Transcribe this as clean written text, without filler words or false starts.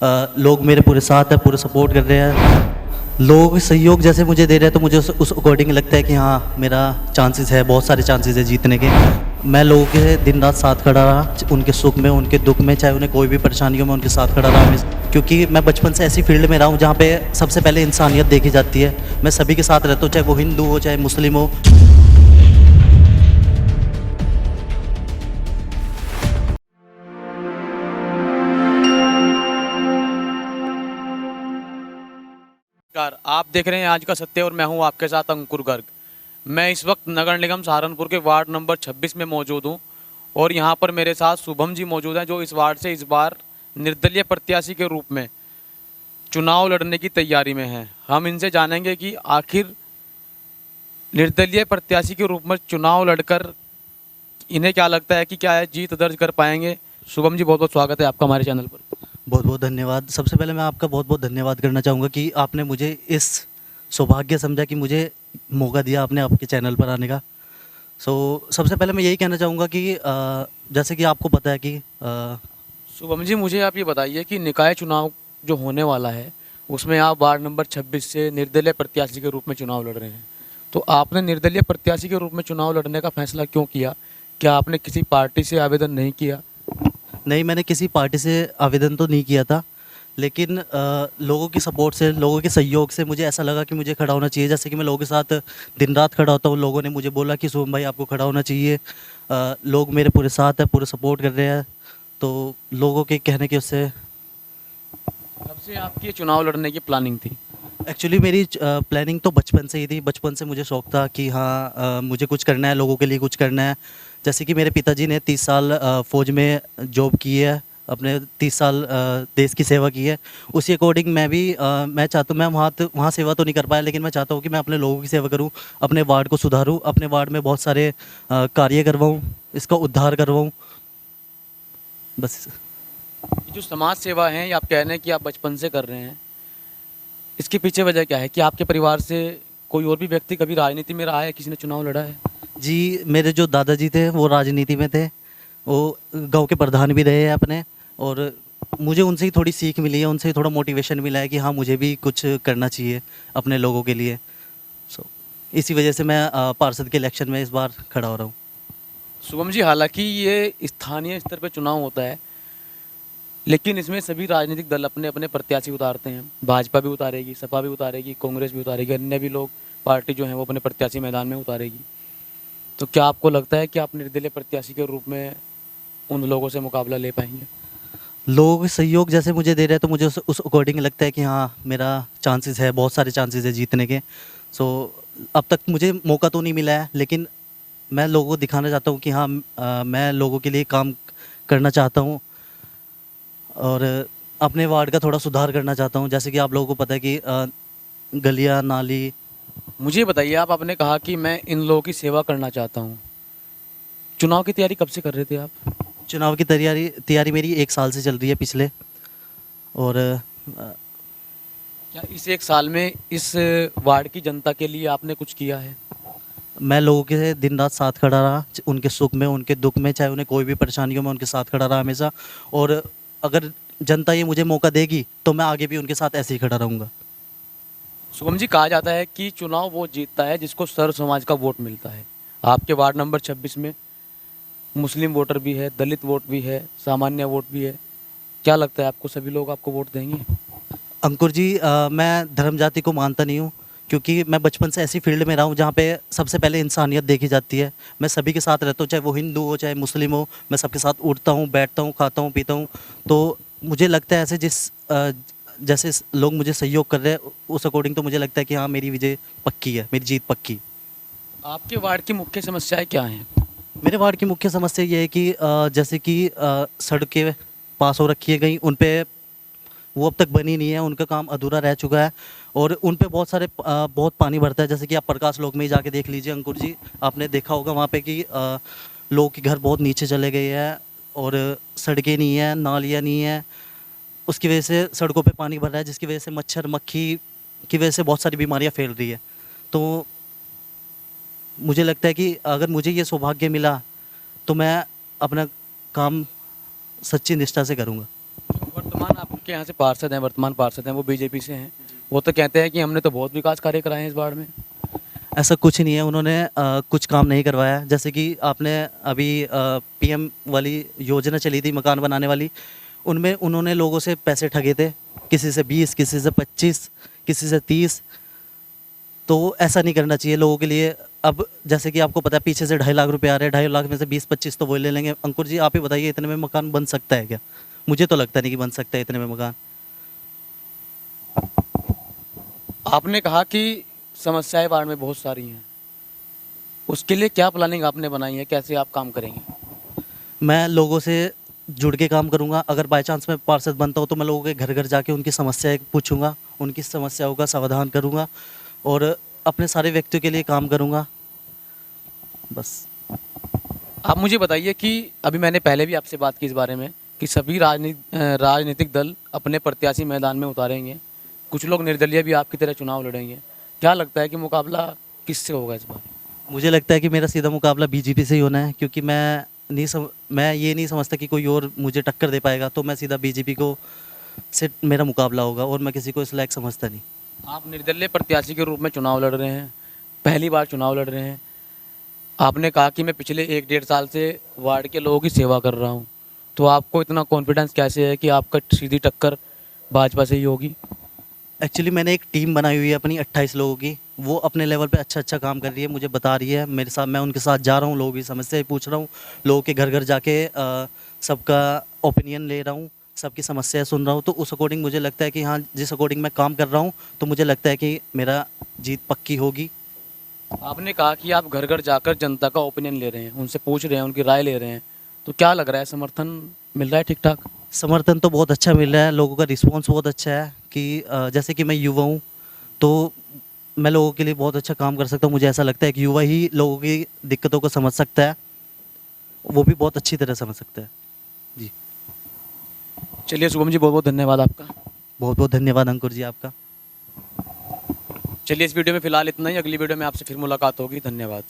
लोग मेरे पूरे साथ हैं, पूरे सपोर्ट कर रहे हैं। लोग सहयोग जैसे मुझे दे रहे हैं तो मुझे उस अकॉर्डिंग लगता है कि हाँ मेरा चांसेस है, बहुत सारे चांसेस है जीतने के। मैं लोगों के दिन रात साथ खड़ा रहा, उनके सुख में, उनके दुख में, चाहे उन्हें कोई भी परेशानी हो मैं उनके साथ खड़ा रहा। क्योंकि मैं बचपन से ऐसी फील्ड में रहा हूँ जहाँ पे सबसे पहले इंसानियत देखी जाती है। मैं सभी के साथ रहता हूँ, चाहे वो हिंदू हो चाहे मुस्लिम हो। नमस्कार, आप देख रहे हैं आज का सत्य और मैं हूं आपके साथ अंकुर गर्ग। मैं इस वक्त नगर निगम सहारनपुर के वार्ड नंबर 26 में मौजूद हूं और यहां पर मेरे साथ शुभम जी मौजूद हैं जो इस वार्ड से इस बार निर्दलीय प्रत्याशी के रूप में चुनाव लड़ने की तैयारी में हैं। हम इनसे जानेंगे कि आखिर निर्दलीय प्रत्याशी के रूप में चुनाव लड़कर इन्हें क्या लगता है कि क्या है जीत दर्ज कर पाएंगे। शुभम जी, बहुत बहुत स्वागत है आपका हमारे चैनल पर। बहुत बहुत धन्यवाद। सबसे पहले मैं आपका बहुत बहुत धन्यवाद करना चाहूँगा कि आपने मुझे इस सौभाग्य समझा कि मुझे मौका दिया आपने आपके चैनल पर आने का। सबसे पहले मैं यही कहना चाहूँगा कि जैसे कि आपको पता है कि शुभम जी, मुझे आप ये बताइए कि निकाय चुनाव जो होने वाला है उसमें आप वार्ड नंबर 26 से निर्दलीय प्रत्याशी के रूप में चुनाव लड़ रहे हैं, तो आपने निर्दलीय प्रत्याशी के रूप में चुनाव लड़ने का फैसला क्यों किया? क्या आपने किसी पार्टी से आवेदन नहीं किया? नहीं, मैंने किसी पार्टी से आवेदन तो नहीं किया था, लेकिन लोगों की सपोर्ट से, लोगों के सहयोग से मुझे ऐसा लगा कि मुझे खड़ा होना चाहिए। जैसे कि मैं लोगों के साथ दिन रात खड़ा होता हूँ, लोगों ने मुझे बोला कि शुभम भाई आपको खड़ा होना चाहिए। लोग मेरे पूरे साथ हैं, पूरे सपोर्ट कर रहे हैं, तो लोगों के कहने के उससे कब से आपकी ये चुनाव लड़ने की प्लानिंग थी? एक्चुअली मेरी प्लानिंग तो बचपन से ही थी। बचपन से मुझे शौक था कि हाँ मुझे कुछ करना है, लोगों के लिए कुछ करना है। जैसे कि मेरे पिताजी ने 30 साल फ़ौज में जॉब की है, अपने 30 साल देश की सेवा की है। उसी अकॉर्डिंग मैं भी मैं चाहता हूँ, मैं वहाँ सेवा तो नहीं कर पाया, लेकिन मैं चाहता हूँ कि मैं अपने लोगों की सेवा करूँ, अपने वार्ड को सुधारूँ, अपने वार्ड में बहुत सारे कार्य करवाऊँ, इसका उद्धार करवाऊँ, बस। ये जो समाज सेवा है, ये आप कह रहे हैं कि आप बचपन से कर रहे हैं, इसके पीछे वजह क्या है? कि आपके परिवार से कोई और भी व्यक्ति कभी राजनीति में रहा है, किसी ने चुनाव लड़ा है? जी, मेरे जो दादाजी थे वो राजनीति में थे, वो गांव के प्रधान भी रहे हैं अपने, और मुझे उनसे ही थोड़ी सीख मिली है, उनसे ही थोड़ा मोटिवेशन मिला है कि हाँ मुझे भी कुछ करना चाहिए अपने लोगों के लिए। इसी वजह से मैं पार्षद के इलेक्शन में इस बार खड़ा हो रहा हूँ। शुभम जी, हालांकि ये स्थानीय स्तर पर चुनाव होता है, लेकिन इसमें सभी राजनीतिक दल अपने अपने प्रत्याशी उतारते हैं। भाजपा भी उतारेगी, सपा भी उतारेगी, कांग्रेस भी उतारेगी, अन्य भी लोग पार्टी जो है वो अपने प्रत्याशी मैदान में उतारेगी। तो क्या आपको लगता है कि आप निर्दलीय प्रत्याशी के रूप में उन लोगों से मुकाबला ले पाएंगे? लोग सहयोग जैसे मुझे दे रहे हैं तो मुझे उस अकॉर्डिंग लगता है कि हाँ मेरा चांसेस है, बहुत सारे चांसेस है जीतने के। अब तक मुझे मौका तो नहीं मिला है, लेकिन मैं लोगों को दिखाना चाहता हूँ कि हाँ मैं लोगों के लिए काम करना चाहता हूँ और अपने वार्ड का थोड़ा सुधार करना चाहता हूँ। जैसे कि आप लोगों को पता है कि गलियाँ नाली। मुझे बताइए, आपने कहा कि मैं इन लोगों की सेवा करना चाहता हूँ, चुनाव की तैयारी कब से कर रहे थे आप? चुनाव की तैयारी मेरी 1 साल से चल रही है पिछले। और क्या इस 1 साल में इस वार्ड की जनता के लिए आपने कुछ किया है? मैं लोगों के दिन रात साथ खड़ा रहा, उनके सुख में, उनके दुख में, चाहे उन्हें कोई भी परेशानी हो मैं उनके साथ खड़ा रहा हमेशा। और अगर जनता ये मुझे मौका देगी तो मैं आगे भी उनके साथ ऐसे ही खड़ा रहूँगा। शुभम जी, कहा जाता है कि चुनाव वो जीतता है जिसको सर्व समाज का वोट मिलता है। आपके वार्ड नंबर 26 में मुस्लिम वोटर भी है, दलित वोट भी है, सामान्य वोट भी है। क्या लगता है आपको सभी लोग आपको वोट देंगे? अंकुर जी, मैं धर्म जाति को मानता नहीं हूँ, क्योंकि मैं बचपन से ऐसी फील्ड में रहा हूँ जहाँ पे सबसे पहले इंसानियत देखी जाती है। मैं सभी के साथ रहता हूँ, चाहे वो हिंदू हो चाहे मुस्लिम हो, मैं सबके साथ उठता हूँ, बैठता हूँ, खाता हूँ, पीता हूँ। तो मुझे लगता है ऐसे जैसे लोग मुझे सहयोग कर रहे हैं उस अकॉर्डिंग तो मुझे लगता है कि हाँ मेरी विजय पक्की है, मेरी जीत पक्की। आपके वार्ड की मुख्य समस्याएं क्या हैं? मेरे वार्ड की मुख्य समस्या ये है कि जैसे कि सड़कें पास हो रखी है गई, उन पे वो अब तक बनी नहीं है, उनका काम अधूरा रह चुका है और उन पे बहुत पानी भरता है। जैसे कि आप प्रकाश लोक में ही जाके देख लीजिए अंकुर जी, आपने देखा होगा वहाँ पे कि लोगों के घर बहुत नीचे चले गए हैं और सड़कें नहीं हैं, नालियाँ नहीं हैं। उसकी वजह से सड़कों पे पानी भर रहा है, जिसकी वजह से मच्छर मक्खी की वजह से बहुत सारी बीमारियाँ फैल रही है। तो मुझे लगता है कि अगर मुझे ये सौभाग्य मिला तो मैं अपना काम सच्ची निष्ठा से करूँगा। जो वर्तमान आपकी आपके यहाँ से पार्षद हैं, वर्तमान पार्षद हैं, वो बीजेपी से हैं, वो तो कहते हैं कि हमने तो बहुत विकास कार्य कराए हैं इस बार में। ऐसा कुछ नहीं है, उन्होंने कुछ काम नहीं करवाया। जैसे कि आपने अभी पीएम वाली योजना चली थी मकान बनाने वाली, उनमें उन्होंने लोगों से पैसे ठगे थे, किसी से 20, किसी से 25, किसी से 30। तो ऐसा नहीं करना चाहिए लोगों के लिए। अब जैसे कि आपको पता है पीछे से 2.5 लाख रुपए आ रहे हैं, 2.5 लाख में से 20-25 तो वो ले लेंगे। अंकुर जी आप ही बताइए, इतने में मकान बन सकता है क्या? मुझे तो लगता नहीं कि बन सकता है इतने में मकान। आपने कहा कि समस्याएं वार्ड में बहुत सारी हैं, उसके लिए क्या प्लानिंग आपने बनाई है, कैसे आप काम करेंगे? मैं लोगों से जुड़ के काम करूंगा। अगर बाय चांस मैं पार्षद बनता हूँ तो मैं लोगों के घर घर जाके उनकी समस्याएं पूछूंगा, उनकी समस्याओं का समाधान करूंगा और अपने सारे व्यक्तियों के लिए काम करूंगा, बस। आप मुझे बताइए कि अभी मैंने पहले भी आपसे बात की इस बारे में कि सभी राजनीतिक दल अपने प्रत्याशी मैदान में उतारेंगे, कुछ लोग निर्दलीय भी आपकी तरह चुनाव लड़ेंगे। क्या लगता है कि मुकाबला किससे होगा इस बार? मुझे लगता है कि मेरा सीधा मुकाबला बीजेपी से ही होना है, क्योंकि मैं ये नहीं समझता कि कोई और मुझे टक्कर दे पाएगा। तो मैं सीधा बीजेपी को से मेरा मुकाबला होगा और मैं किसी को इस लायक समझता नहीं। आप निर्दलीय प्रत्याशी के रूप में चुनाव लड़ रहे हैं, पहली बार चुनाव लड़ रहे हैं। आपने कहा कि मैं पिछले 1-1.5 साल से वार्ड के लोगों की सेवा कर रहा हूं, तो आपको इतना कॉन्फिडेंस कैसे है कि आपका सीधी टक्कर भाजपा से ही होगी? एक्चुअली मैंने एक टीम बनाई हुई है अपनी 28 लोगों की, वो अपने लेवल पे अच्छा काम कर रही है, मुझे बता रही है। मेरे साथ, मैं उनके साथ जा रहा हूँ, लोगों की समस्याएं पूछ रहा हूँ, लोगों के घर घर जाके सबका ओपिनियन ले रहा हूँ, सबकी समस्याएं सुन रहा हूँ। तो उस अकॉर्डिंग मुझे लगता है कि हाँ, जिस अकॉर्डिंग मैं काम कर रहा हूँ तो मुझे लगता है कि मेरा जीत पक्की होगी। आपने कहा कि आप घर घर जाकर जनता का ओपिनियन ले रहे हैं, उनसे पूछ रहे हैं, उनकी राय ले रहे हैं, तो क्या लग रहा है, समर्थन मिल रहा है ठीक ठाक? समर्थन तो बहुत अच्छा मिल रहा है, लोगों का रिस्पॉन्स बहुत अच्छा है कि जैसे कि मैं युवा हूँ तो मैं लोगों के लिए बहुत अच्छा काम कर सकता हूँ। मुझे ऐसा लगता है कि युवा ही लोगों की दिक्कतों को समझ सकता है, वो भी बहुत अच्छी तरह समझ सकता है जी। चलिए शुभम जी, बहुत बहुत धन्यवाद आपका। बहुत बहुत धन्यवाद अंकुर जी आपका। चलिए इस वीडियो में फिलहाल इतना ही, अगली वीडियो में आपसे फिर मुलाकात होगी। धन्यवाद।